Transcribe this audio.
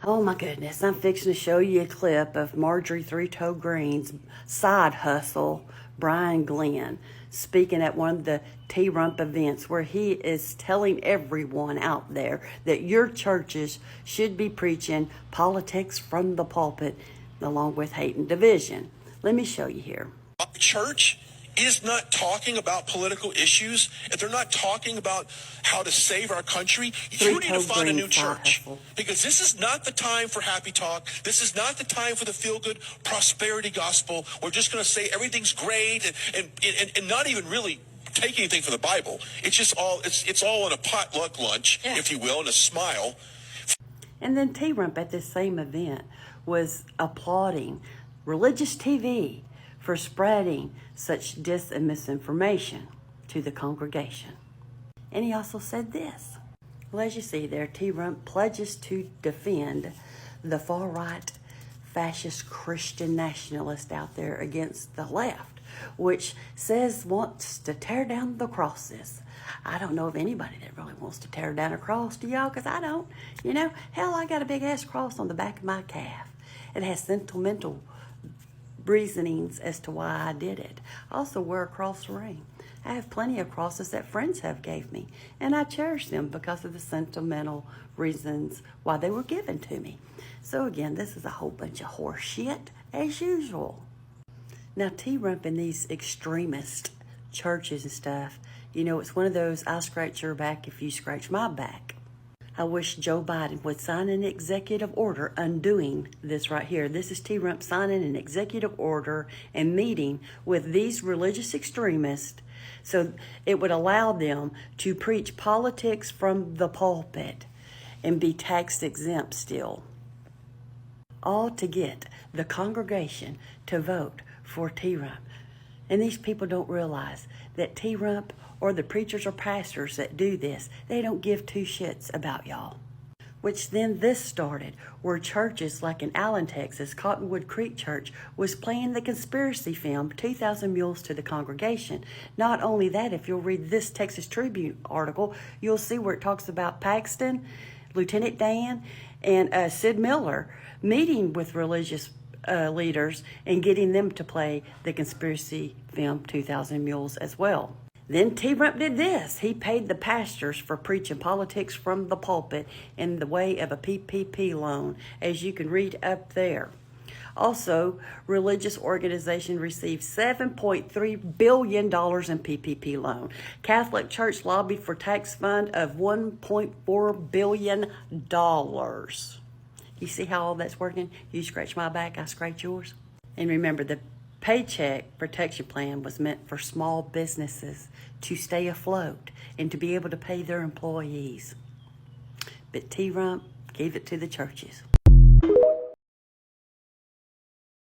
Oh my goodness, I'm fixing to show you a clip of Marjorie Three Toe Green's side hustle, Brian Glenn, speaking at one of the T-Rump events where he is telling everyone out there that your churches should be preaching politics from the pulpit along with hate and division. Let me show you here. Church is not talking about political issues, if they're not talking about how to save our country, you need to find a new church. Because this is not the time for happy talk. This is not the time for the feel-good prosperity gospel. We're just going to say everything's great and not even really take anything from the Bible. It's just all, it's all in a potluck lunch, if you will, and a smile. And then T-Rump at this same event was applauding religious TV for spreading such dis and misinformation to the congregation. And he also said this. Well, as you see there, T-Rump pledges to defend the far-right fascist Christian nationalist out there against the left, which says wants to tear down the crosses. I don't know of anybody that really wants to tear down a cross, do y'all? Because I don't. You know, hell, I got a big-ass cross on the back of my calf. It has sentimental reasonings as to why I did it. I also wear a cross ring. I have plenty of crosses that friends have gave me, and I cherish them because of the sentimental reasons why they were given to me. So again, this is a whole bunch of horse shit, as usual. Now, T-Rump and these extremist churches and stuff, you know, it's one of those, I scratch your back if you scratch my back. I wish Joe Biden would sign an executive order undoing this right here. This is T-Rump signing an executive order and meeting with these religious extremists so it would allow them to preach politics from the pulpit and be tax exempt still. All to get the congregation to vote for T-Rump. And these people don't realize that T-Rump or the preachers or pastors that do this, they don't give two shits about y'all. Which then this started, where churches like in Allen, Texas, Cottonwood Creek Church was playing the conspiracy film 2,000 Mules to the congregation. Not only that, if you'll read this Texas Tribune article, you'll see where it talks about Paxton, Lieutenant Dan, and Sid Miller meeting with religious leaders and getting them to play the conspiracy film 2,000 Mules as well. Then T-Rump did this. He paid the pastors for preaching politics from the pulpit in the way of a PPP loan, as you can read up there. Also, religious organization received $7.3 billion in PPP loan. Catholic Church lobbied for tax fund of $1.4 billion. You see how all that's working? You scratch my back, I scratch yours. And remember, the Paycheck Protection Plan was meant for small businesses to stay afloat and to be able to pay their employees. But T-Rump gave it to the churches.